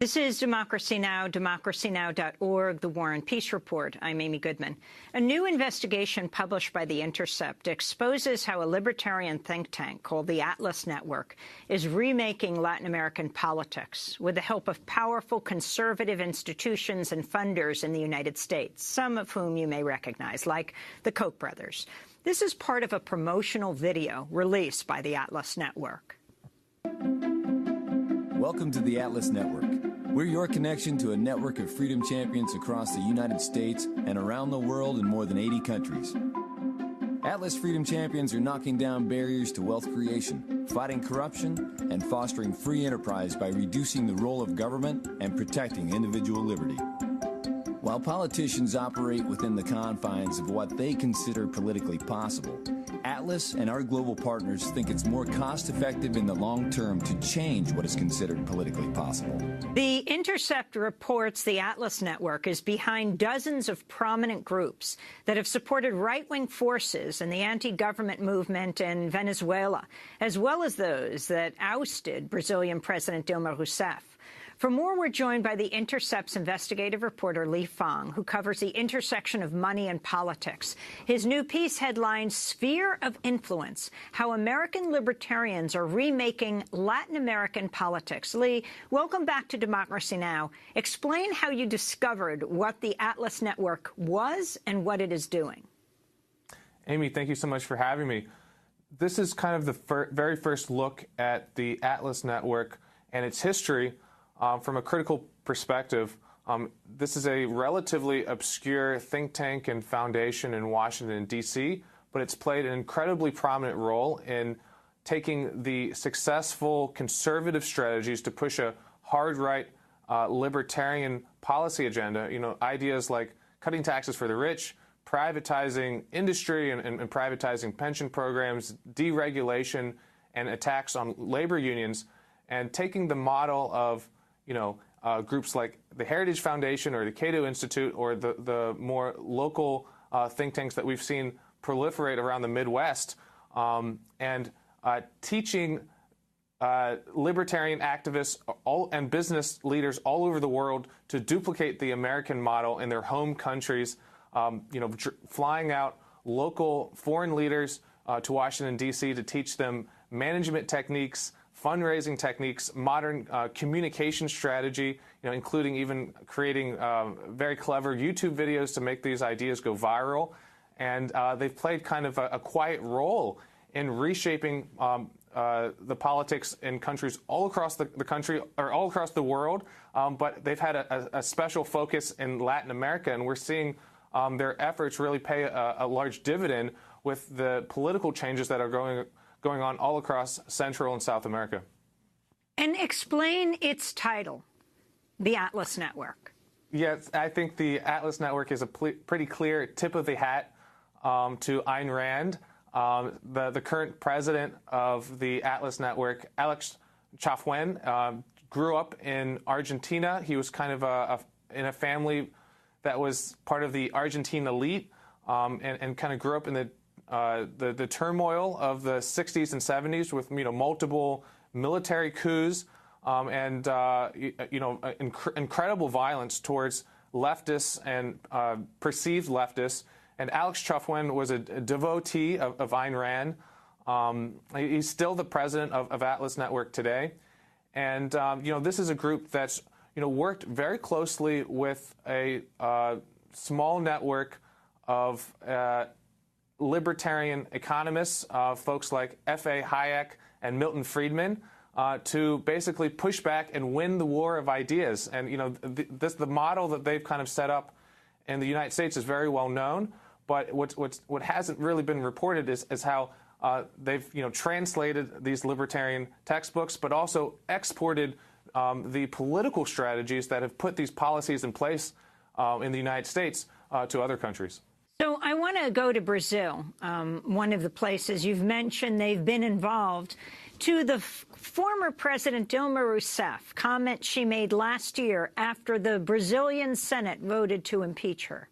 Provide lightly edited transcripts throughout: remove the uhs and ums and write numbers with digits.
This is Democracy Now!, democracynow.org, The War and Peace Report. I'm Amy Goodman. A new investigation published by The Intercept exposes how a libertarian think tank called the Atlas Network is remaking Latin American politics with the help of powerful conservative institutions and funders in the United States, some of whom you may recognize, like the Koch brothers. This is part of a promotional video released by the Atlas Network. Welcome to the Atlas Network. We're your connection to a network of freedom champions across the United States and around the world in more than 80 countries. Atlas freedom champions are knocking down barriers to wealth creation, fighting corruption, and fostering free enterprise by reducing the role of government and protecting individual liberty. While politicians operate within the confines of what they consider politically possible, Atlas and our global partners think it's more cost-effective in the long term to change what is considered politically possible. The Intercept reports the Atlas Network is behind dozens of prominent groups that have supported right-wing forces in the anti-government movement in Venezuela, as well as those that ousted Brazilian President Dilma Rousseff. For more, we're joined by The Intercept's investigative reporter Lee Fang, who covers the intersection of money and politics. His new piece headlines Sphere of Influence, How American Libertarians Are Remaking Latin American Politics. Lee, welcome back to Democracy Now! Explain how you discovered what the Atlas Network was and what it is doing. Amy, thank you so much for having me. This is kind of the very first look at the Atlas Network and its history. From a critical perspective, this is a relatively obscure think tank and foundation in Washington, D.C., but it's played an incredibly prominent role in taking the successful conservative strategies to push a hard-right libertarian policy agenda, ideas like cutting taxes for the rich, privatizing industry and privatizing pension programs, deregulation, and attacks on labor unions, and taking the model of groups like the Heritage Foundation or the Cato Institute or the more local think tanks that we've seen proliferate around the Midwest, and teaching libertarian activists and business leaders all over the world to duplicate the American model in their home countries, flying out local foreign leaders to Washington, D.C. to teach them management techniques, fundraising techniques, modern communication strategy, including even creating very clever YouTube videos to make these ideas go viral. And they've played kind of a quiet role in reshaping the politics in countries all across the country or all across the world. But they've had a special focus in Latin America, and we're seeing their efforts really pay a large dividend with the political changes that are going on all across Central and South America. And explain its title, the Atlas Network. Yes, I think the Atlas Network is a pretty clear tip of the hat to Ayn Rand. The current president of the Atlas Network, Alex Chafuen, grew up in Argentina. He was kind of in a family that was part of the Argentine elite and kind of grew up in the turmoil of the 60s and 70s with multiple military coups and incredible violence towards leftists and perceived leftists. And Alex Chafuen was a devotee of Ayn Rand. He's still the president of Atlas Network today. And this is a group that's worked very closely with a small network of libertarian economists, folks like F.A. Hayek and Milton Friedman, to basically push back and win the war of ideas. And the model that they've kind of set up in the United States is very well known. But what hasn't really been reported is how they've translated these libertarian textbooks, but also exported the political strategies that have put these policies in place in the United States to other countries. So I want to go to Brazil, one of the places you've mentioned they've been involved, to the former President Dilma Rousseff, comment she made last year after the Brazilian Senate voted to impeach her.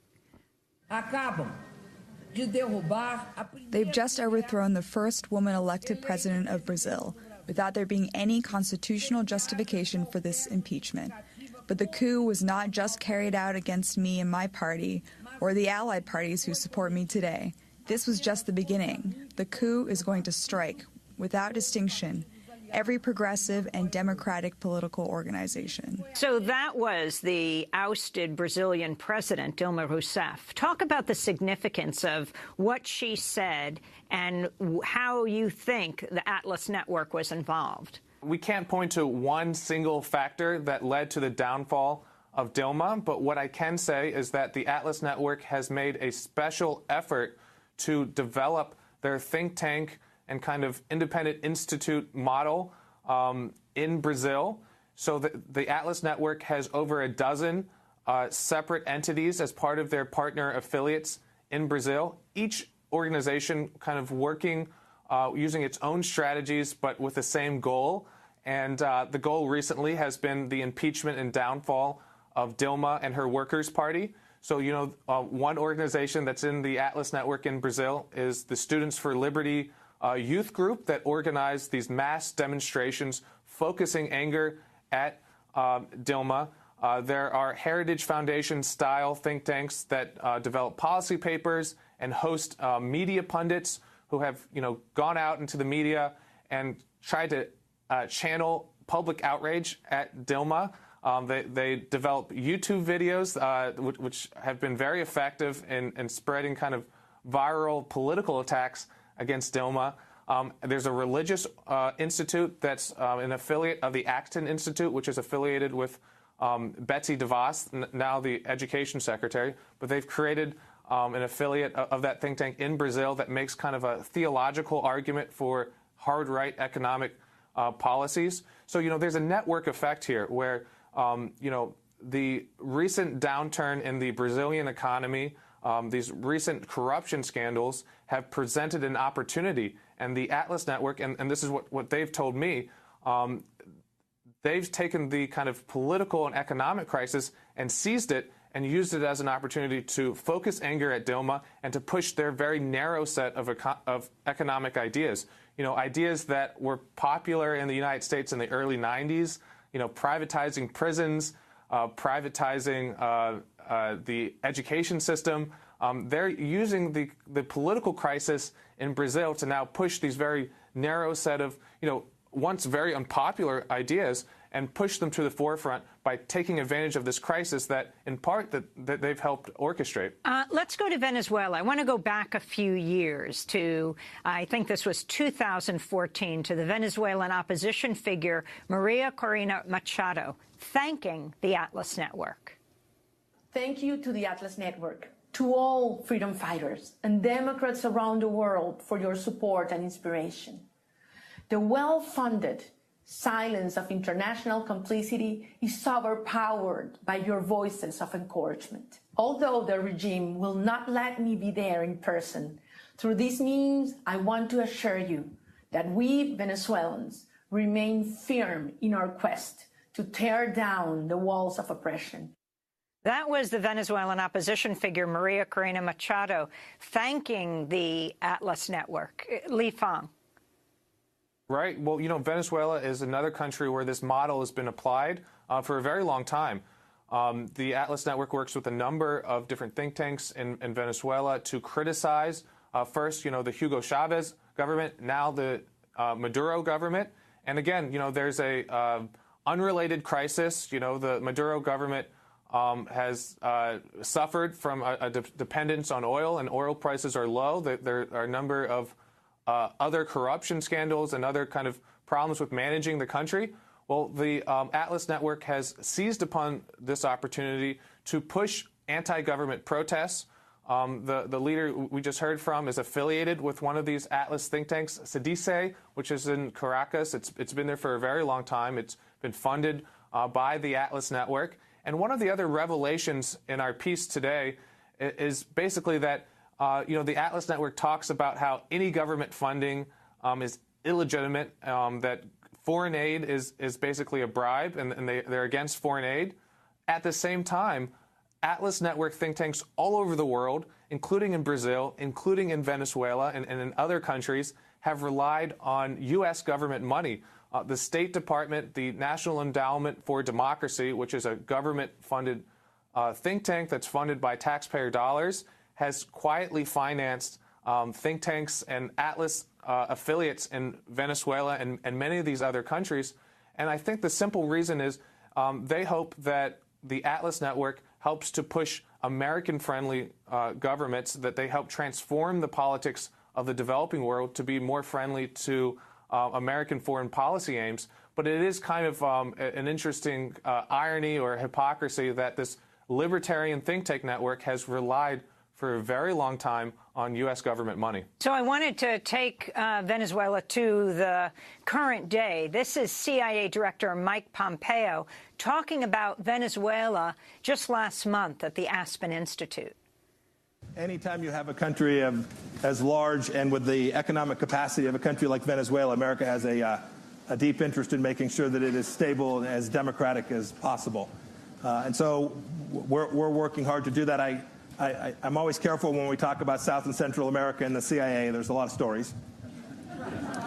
They've just overthrown the first woman elected president of Brazil without there being any constitutional justification for this impeachment. But the coup was not just carried out against me and my party, or the allied parties who support me today. This was just the beginning. The coup is going to strike, without distinction, every progressive and democratic political organization. So that was the ousted Brazilian president, Dilma Rousseff. Talk about the significance of what she said and how you think the Atlas Network was involved. We can't point to one single factor that led to the downfall of Dilma, but what I can say is that the Atlas Network has made a special effort to develop their think tank and kind of independent institute model in Brazil. So the Atlas Network has over a dozen separate entities as part of their partner affiliates in Brazil, each organization kind of working using its own strategies but with the same goal. And the goal recently has been the impeachment and downfall of Dilma and her Workers' Party. So, you know, one organization that's in the Atlas Network in Brazil is the Students for Liberty youth group that organized these mass demonstrations focusing anger at Dilma. There are Heritage Foundation-style think tanks that develop policy papers and host media pundits who have, you know, gone out into the media and tried to channel public outrage at Dilma. They develop YouTube videos, which have been very effective in spreading kind of viral political attacks against Dilma. There's a religious institute that's an affiliate of the Acton Institute, which is affiliated with Betsy DeVos, now the education secretary. But they've created an affiliate of that think tank in Brazil that makes kind of a theological argument for hard right economic policies. So, you know, there's a network effect here where you know, the recent downturn in the Brazilian economy, these recent corruption scandals have presented an opportunity. And the Atlas Network, and this is what they've told me, they've taken the kind of political and economic crisis and seized it and used it as an opportunity to focus anger at Dilma and to push their very narrow set of economic ideas. You know, ideas that were popular in the United States in the early 90s, you know, privatizing prisons, privatizing the education system. They're using the political crisis in Brazil to now push these very narrow set of, you know, once very unpopular ideas and push them to the forefront by taking advantage of this crisis that, in part, that they've helped orchestrate. Let's go to Venezuela. I want to go back a few years to, I think this was 2014, to the Venezuelan opposition figure Maria Corina Machado, thanking the Atlas Network. Thank you to the Atlas Network, to all freedom fighters and Democrats around the world for your support and inspiration. The well-funded silence of international complicity is overpowered by your voices of encouragement. Although the regime will not let me be there in person, through these means, I want to assure you that we Venezuelans remain firm in our quest to tear down the walls of oppression. That was the Venezuelan opposition figure Maria Corina Machado thanking the Atlas Network. Li Fang. Right. Well, you know, Venezuela is another country where this model has been applied for a very long time. The Atlas Network works with a number of different think tanks in Venezuela to criticize, first, you know, the Hugo Chavez government, now the Maduro government. And again, you know, there's a unrelated crisis. You know, the Maduro government has suffered from a dependence on oil, and oil prices are low. There are a number of other corruption scandals and other kind of problems with managing the country. Well, the Atlas Network has seized upon this opportunity to push anti-government protests. The leader we just heard from is affiliated with one of these Atlas think tanks, SEDICE, which is in Caracas. It's been there for a very long time. It's been funded by the Atlas Network. And one of the other revelations in our piece today is basically that you know, the Atlas Network talks about how any government funding is illegitimate, that foreign aid is basically a bribe, and they're against foreign aid. At the same time, Atlas Network think tanks all over the world, including in Brazil, including in Venezuela and in other countries, have relied on U.S. government money. The State Department, the National Endowment for Democracy, which is a government-funded think tank that's funded by taxpayer dollars, has quietly financed think tanks and Atlas affiliates in Venezuela and many of these other countries. And I think the simple reason is they hope that the Atlas Network helps to push American-friendly governments, that they help transform the politics of the developing world to be more friendly to American foreign policy aims. But it is kind of an interesting irony or hypocrisy that this libertarian think tank network has relied for a very long time on U.S. government money. So I wanted to take Venezuela to the current day. This is CIA Director Mike Pompeo talking about Venezuela just last month at the Aspen Institute. Anytime you have a country as large and with the economic capacity of a country like Venezuela, America has a deep interest in making sure that it is stable and as democratic as possible. And so we're working hard to do that. I'm always careful when we talk about South and Central America and the CIA. There's a lot of stories.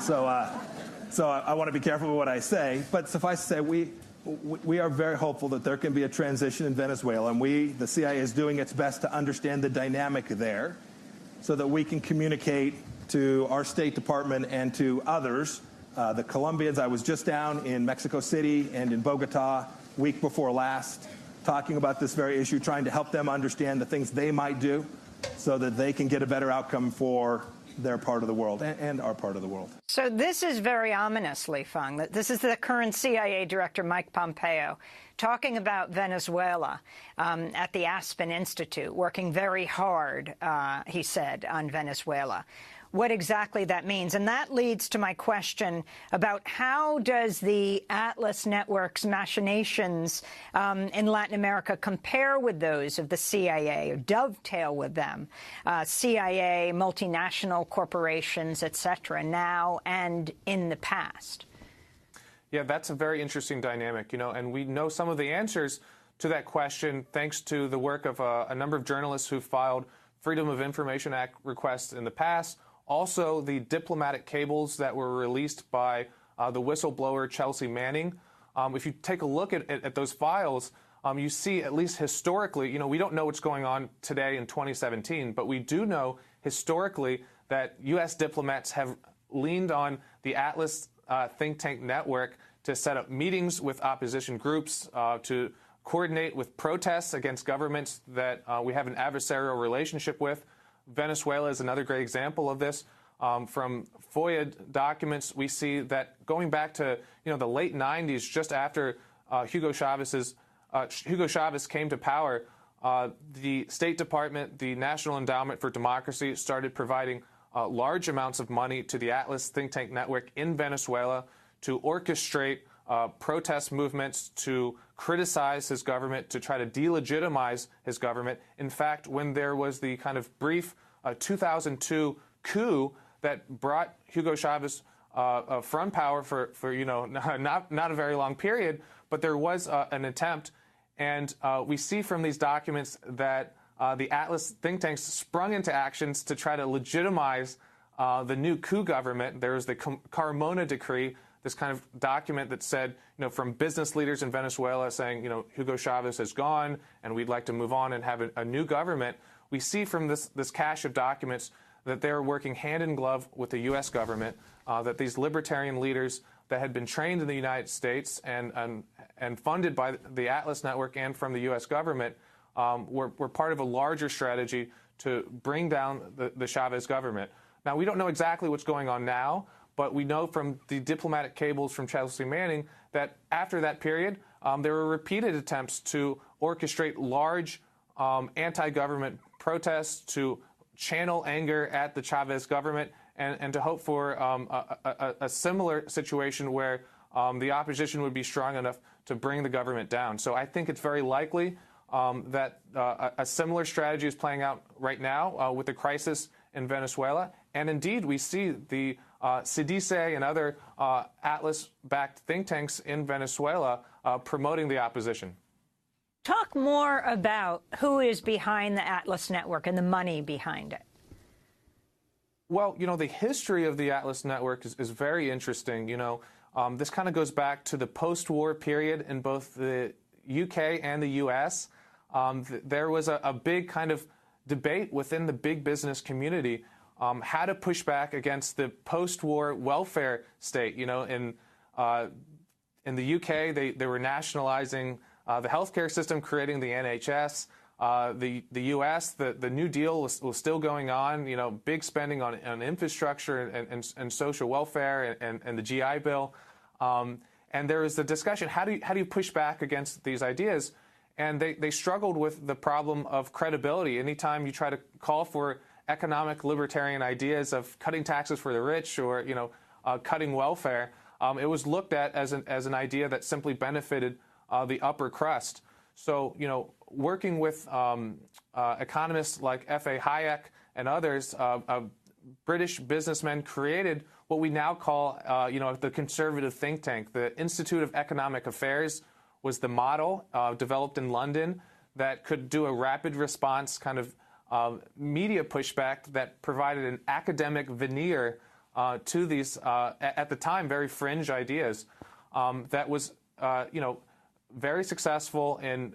So I want to be careful with what I say. But suffice to say, we are very hopeful that there can be a transition in Venezuela. And the CIA is doing its best to understand the dynamic there so that we can communicate to our State Department and to others. The Colombians, I was just down in Mexico City and in Bogota week before last, talking about this very issue, trying to help them understand the things they might do so that they can get a better outcome for their part of the world and our part of the world. So this is very ominous, Li Feng. This is the current CIA Director, Mike Pompeo, talking about Venezuela at the Aspen Institute, working very hard, he said, on Venezuela. What exactly that means. And that leads to my question about how does the Atlas Network's machinations in Latin America compare with those of the CIA or dovetail with them? CIA, multinational corporations, et cetera, now and in the past. Yeah, that's a very interesting dynamic, and we know some of the answers to that question thanks to the work of a number of journalists who filed Freedom of Information Act requests in the past. Also, the diplomatic cables that were released by the whistleblower Chelsea Manning. If you take a look at those files, you see, at least historically, we don't know what's going on today in 2017, but we do know historically that U.S. diplomats have leaned on the Atlas think tank network to set up meetings with opposition groups, to coordinate with protests against governments that we have an adversarial relationship with. Venezuela is another great example of this. From FOIA documents, we see that going back to the late 90s, just after Hugo Chavez came to power, the State Department, the National Endowment for Democracy, started providing large amounts of money to the Atlas think tank network in Venezuela to orchestrate protest movements, to criticize his government, to try to delegitimize his government. In fact, when there was the kind of brief 2002 coup that brought Hugo Chavez from power for not a very long period, but there was an attempt, and we see from these documents that the Atlas think tanks sprung into actions to try to legitimize the new coup government. There was the Carmona Decree, this kind of document that said, from business leaders in Venezuela saying, Hugo Chavez is gone and we'd like to move on and have a new government. We see from this cache of documents that they're working hand in glove with the U.S. government, that these libertarian leaders that had been trained in the United States and funded by the Atlas Network and from the U.S. government were part of a larger strategy to bring down the Chavez government. Now, we don't know exactly what's going on now, but we know from the diplomatic cables from Chelsea Manning that after that period, there were repeated attempts to orchestrate large anti-government protests, to channel anger at the Chavez government, and to hope for a similar situation where the opposition would be strong enough to bring the government down. So I think it's very likely that a similar strategy is playing out right now with the crisis in Venezuela. And indeed, we see the CIDICE and other Atlas-backed think tanks in Venezuela promoting the opposition. Talk more about who is behind the Atlas Network and the money behind it. Well, the history of the Atlas Network is very interesting. This kind of goes back to the post-war period in both the UK and the US. There was a big kind of debate within the big business community how to push back against the post-war welfare state. In the UK, they were nationalizing the healthcare system, creating the NHS. The U.S., the New Deal was still going on, big spending on infrastructure and social welfare and the GI Bill. And there was the discussion, how do you push back against these ideas? And they struggled with the problem of credibility. Anytime you try to call for economic libertarian ideas of cutting taxes for the rich or, cutting welfare, it was looked at as an idea that simply benefited the upper crust. So, working with economists like F.A. Hayek and others, British businessmen created what we now call, the conservative think tank. The Institute of Economic Affairs was the model developed in London that could do a rapid response kind of media pushback that provided an academic veneer to these, at the time, very fringe ideas that was, very successful in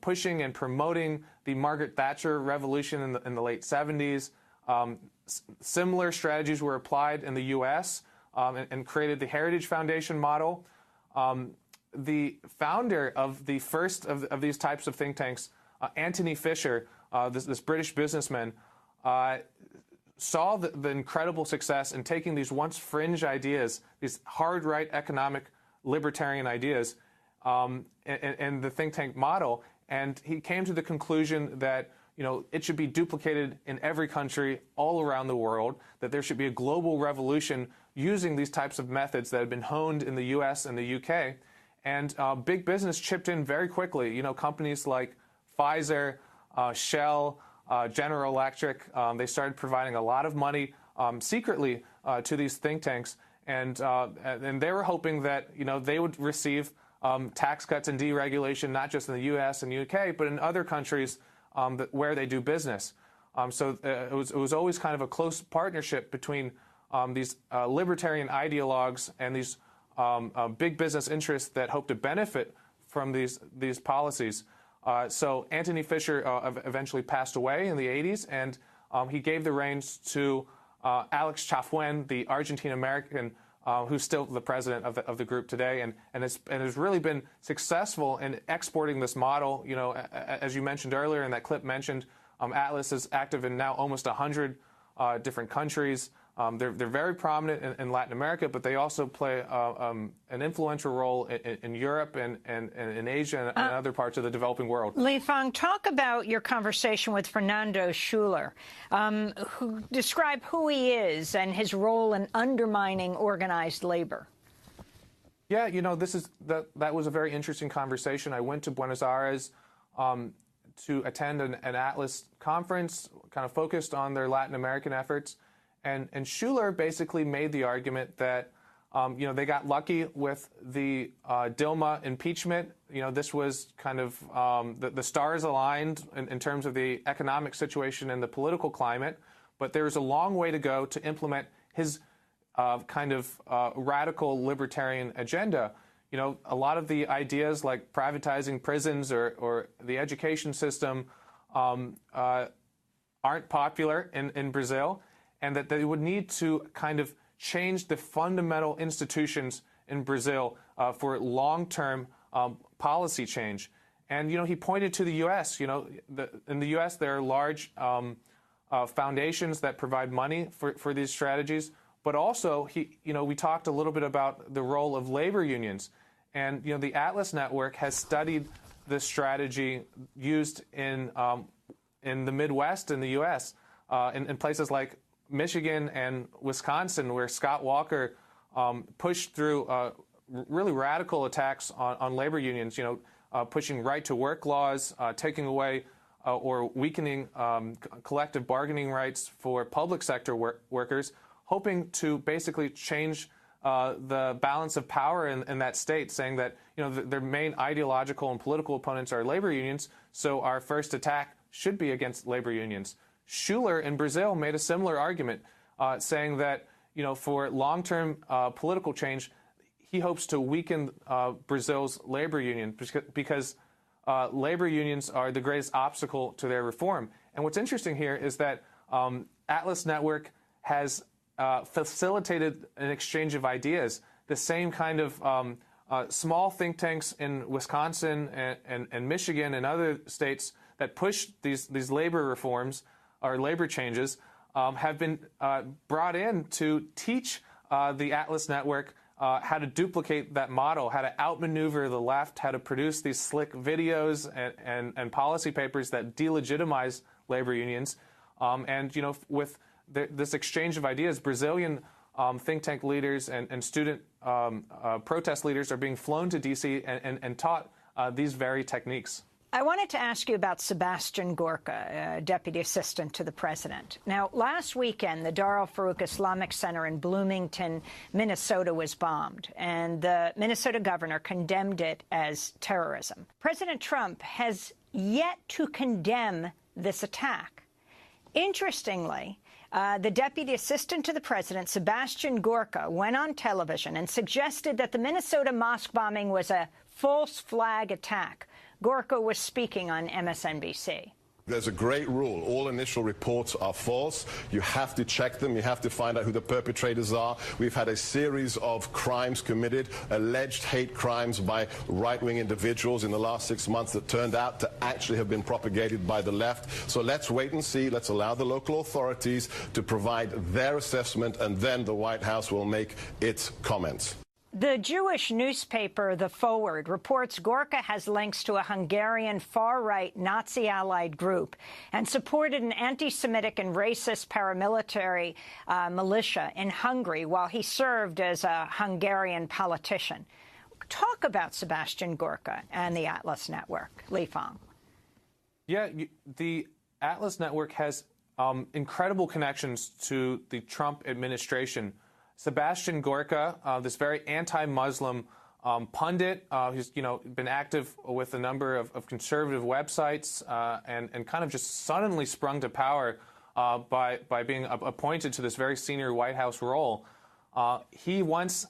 pushing and promoting the Margaret Thatcher revolution in the late 70s. Similar strategies were applied in the U.S. And created the Heritage Foundation model. The founder of the first of these types of think tanks, Antony Fisher, this British businessman, saw the incredible success in taking these once fringe ideas, these hard right economic libertarian ideas, and the think tank model, and he came to the conclusion that it should be duplicated in every country all around the world, that there should be a global revolution using these types of methods that had been honed in the U.S. and the U.K. And big business chipped in very quickly. Companies like Pfizer, Shell, General Electric, they started providing a lot of money secretly to these think tanks, and they were hoping that they would receive tax cuts and deregulation, not just in the U.S. and UK, but in other countries where they do business. So it was always kind of a close partnership between these libertarian ideologues and these big business interests that hope to benefit from these policies. So Antony Fisher eventually passed away in the 80s, and he gave the reins to Alex Chafuen, the Argentine-American who's still the president of the group today, and has really been successful in exporting this model. As you mentioned earlier, and that clip mentioned, Atlas is active in now almost 100 different countries. They're very prominent in Latin America, but they also play an influential role in Europe and in Asia and other parts of the developing world. Li-Fang, talk about your conversation with Fernando Schuller, describe who he is and his role in undermining organized labor. Yeah, that was a very interesting conversation. I went to Buenos Aires to attend an Atlas conference, kind of focused on their Latin American efforts. And Schuller basically made the argument that, they got lucky with the Dilma impeachment. This was kind of the stars aligned in terms of the economic situation and the political climate. But there was a long way to go to implement his kind of radical libertarian agenda. A lot of the ideas like privatizing prisons or the education system aren't popular in Brazil, and that they would need to kind of change the fundamental institutions in Brazil for long-term policy change. And, he pointed to the U.S. In the U.S. there are large foundations that provide money for these strategies. But also, we talked a little bit about the role of labor unions. And, the Atlas Network has studied this strategy used in the Midwest in the U.S., in places like Michigan and Wisconsin, where Scott Walker pushed through really radical attacks on labor unions, pushing right-to-work laws, taking away or weakening collective bargaining rights for public sector workers, hoping to basically change the balance of power in that state, saying that their main ideological and political opponents are labor unions, so our first attack should be against labor unions. Schuller in Brazil made a similar argument. saying that, for long-term political change, he hopes to weaken Brazil's labor union because labor unions are the greatest obstacle to their reform. And what's interesting here is that Atlas Network has facilitated an exchange of ideas. The same kind of small think tanks in Wisconsin and Michigan and other states that push these labor reforms or labor changes have been brought in to teach the Atlas Network how to duplicate that model, how to outmaneuver the left, how to produce these slick videos and policy papers that delegitimize labor unions. And, with this exchange of ideas, Brazilian think tank leaders and student protest leaders are being flown to D.C. and taught these very techniques. I wanted to ask you about Sebastian Gorka, Deputy Assistant to the President. Now, last weekend, the Dar al-Farouk Islamic Center in Bloomington, Minnesota, was bombed, and the Minnesota governor condemned it as terrorism. President Trump has yet to condemn this attack. Interestingly, the Deputy Assistant to the President, Sebastian Gorka, went on television and suggested that the Minnesota mosque bombing was a false flag attack. Gorka was speaking on MSNBC. There's a great rule. All initial reports are false. You have to check them. You have to find out who the perpetrators are. We've had a series of crimes committed, alleged hate crimes by right-wing individuals in the last 6 months that turned out to actually have been propagated by the left. So let's wait and see. Let's allow the local authorities to provide their assessment, and then the White House will make its comments. The Jewish newspaper The Forward reports Gorka has links to a Hungarian far-right Nazi-allied group and supported an anti-Semitic and racist paramilitary militia in Hungary while he served as a Hungarian politician. Talk about Sebastian Gorka and the Atlas Network. Li Fang. Yeah, the Atlas Network has incredible connections to the Trump administration. Sebastian Gorka, this very anti-Muslim pundit, who's been active with a number of conservative websites and kind of just suddenly sprung to power by being appointed to this very senior White House role. He once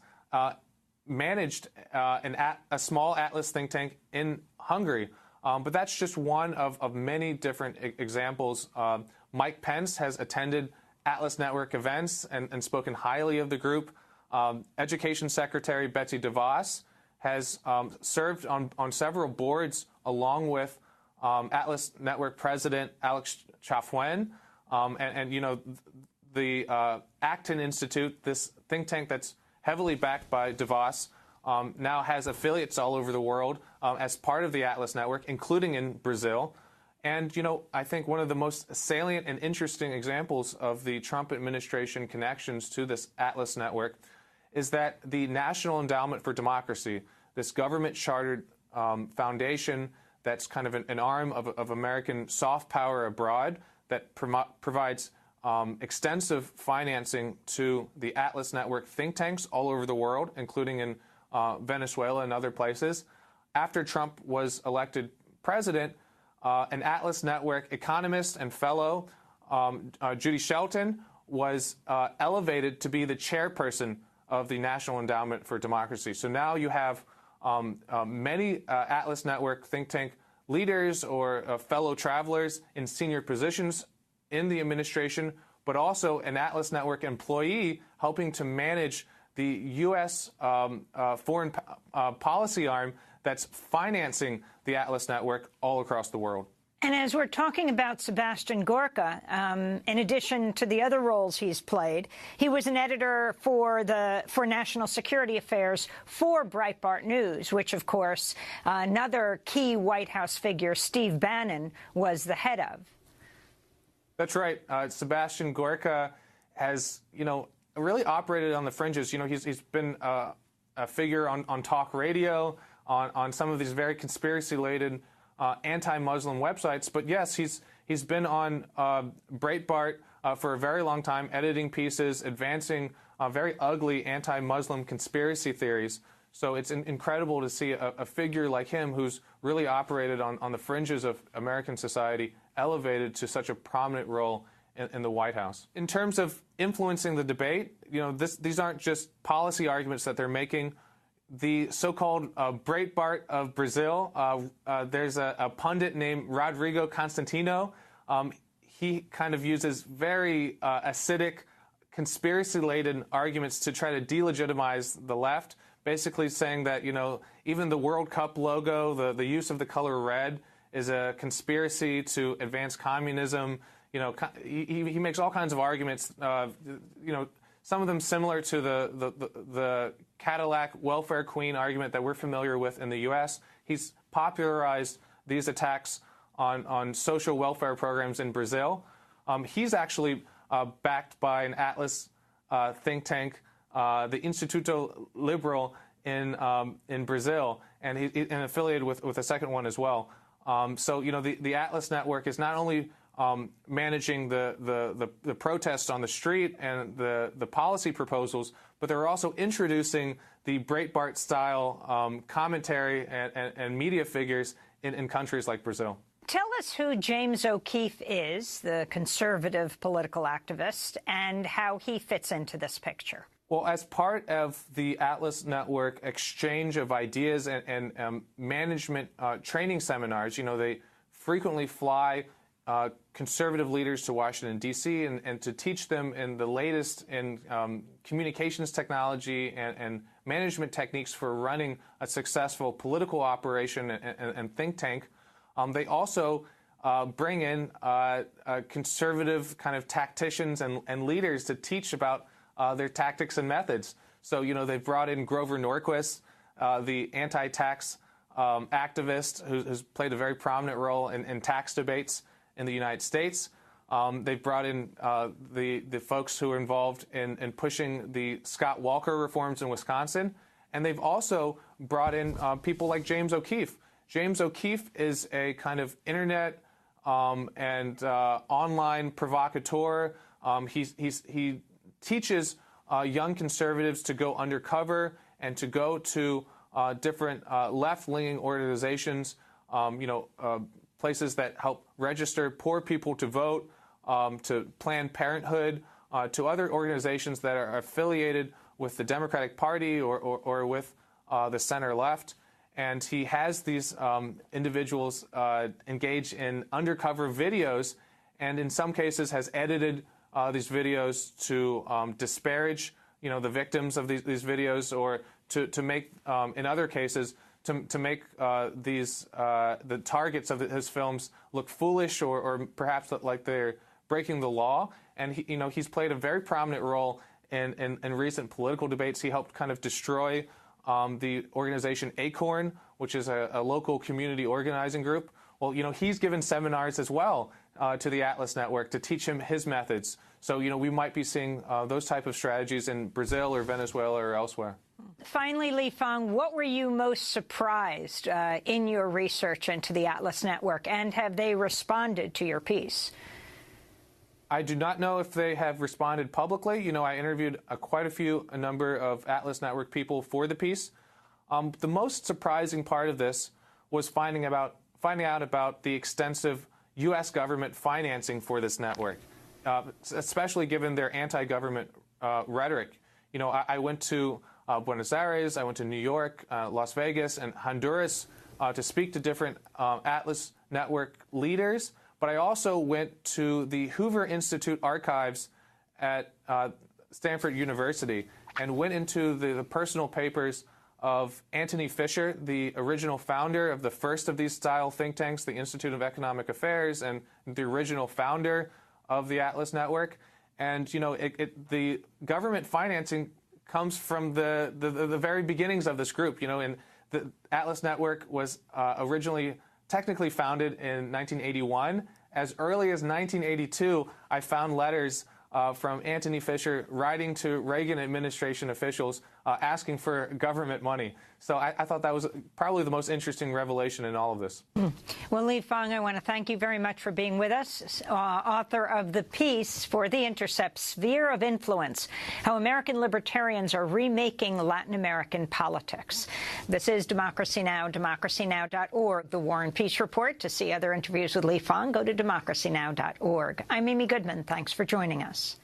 managed a small Atlas think tank in Hungary, but that's just one of many different examples. Mike Pence has attended Atlas Network events and spoken highly of the group. Education Secretary Betsy DeVos has served on several boards along with Atlas Network President Alex Chafwen. The Acton Institute, this think tank that's heavily backed by DeVos, now has affiliates all over the world as part of the Atlas Network, including in Brazil. And, I think one of the most salient and interesting examples of the Trump administration connections to this Atlas Network is that the National Endowment for Democracy, this government-chartered foundation that's kind of an arm of American soft power abroad that provides extensive financing to the Atlas Network think tanks all over the world, including in Venezuela and other places. After Trump was elected president, an Atlas Network economist and fellow, Judy Shelton, was elevated to be the chairperson of the National Endowment for Democracy. So now you have many Atlas Network think tank leaders or fellow travelers in senior positions in the administration, but also an Atlas Network employee helping to manage the U.S. foreign policy arm that's financing the Atlas Network all across the world. And as we're talking about Sebastian Gorka, in addition to the other roles he's played, he was an editor for National Security Affairs for Breitbart News, which, of course, another key White House figure, Steve Bannon, was the head of. That's right. Sebastian Gorka has, really operated on the fringes. He's been a figure on talk radio, on some of these very conspiracy-laden anti-Muslim websites. But yes, he's been on Breitbart for a very long time, editing pieces, advancing very ugly anti-Muslim conspiracy theories. So it's incredible to see a figure like him who's really operated on the fringes of American society elevated to such a prominent role in the White House. In terms of influencing the debate, these aren't just policy arguments that they're making. The so-called Breitbart of Brazil, there's a pundit named Rodrigo Constantino. He kind of uses very acidic, conspiracy-laden arguments to try to delegitimize the left, basically saying that, even the World Cup logo, the use of the color red, is a conspiracy to advance communism. He makes all kinds of arguments, some of them similar to the Cadillac welfare queen argument that we're familiar with in the U.S. He's popularized these attacks on social welfare programs in Brazil. He's actually backed by an Atlas think tank, the Instituto Liberal in Brazil, and affiliated with a second one as well. So the Atlas Network is not only managing the protests on the street and the policy proposals, but they're also introducing the Breitbart-style commentary and media figures in countries like Brazil. Tell us who James O'Keefe is, the conservative political activist, and how he fits into this picture. Well, as part of the Atlas Network exchange of ideas and management training seminars, they frequently fly conservative leaders to Washington, D.C., and to teach them in the latest in communications technology and management techniques for running a successful political operation and think tank. They also bring in conservative kind of tacticians and leaders to teach about their tactics and methods. So, they've brought in Grover Norquist, the anti-tax activist who's played a very prominent role in tax debates in the United States. They've brought in the folks who are involved in pushing the Scott Walker reforms in Wisconsin. And they've also brought in people like James O'Keefe. James O'Keefe is a kind of internet and online provocateur. He teaches young conservatives to go undercover and to go to different left-leaning organizations, places that help register poor people to vote, to Planned Parenthood, to other organizations that are affiliated with the Democratic Party or with the center-left. And he has these individuals engage in undercover videos, and in some cases has edited these videos to disparage, the victims of these videos, or to make, in other cases, to make the targets of his films look foolish or perhaps like they're breaking the law. And he's played a very prominent role in recent political debates. He helped kind of destroy the organization Acorn, which is a local community organizing group. Well, he's given seminars as well to the Atlas Network to teach him his methods. So, we might be seeing those type of strategies in Brazil or Venezuela or elsewhere. Finally, Li Fang, what were you most surprised in your research into the Atlas Network, and have they responded to your piece? I do not know if they have responded publicly. I interviewed quite a number of Atlas Network people for the piece. The most surprising part of this was finding out about the extensive U.S. government financing for this network, especially given their anti-government rhetoric. I went to Buenos Aires, I went to New York, Las Vegas, and Honduras to speak to different Atlas Network leaders. But I also went to the Hoover Institute archives at Stanford University and went into the personal papers of Antony Fisher, the original founder of the first of these style think tanks, the Institute of Economic Affairs, and the original founder of the Atlas Network. And, the government financing comes from the very beginnings of this group. And the Atlas Network was originally technically founded in 1981. As early as 1982, I found letters from Antony Fisher writing to Reagan administration officials asking for government money. So I thought that was probably the most interesting revelation in all of this. Well, Lee Fang, I want to thank you very much for being with us, author of the piece for The Intercept, Sphere of Influence, How American Libertarians Are Remaking Latin American Politics. This is Democracy Now!, democracynow.org, the War and Peace Report. To see other interviews with Lee Fang, go to democracynow.org. I'm Amy Goodman. Thanks for joining us.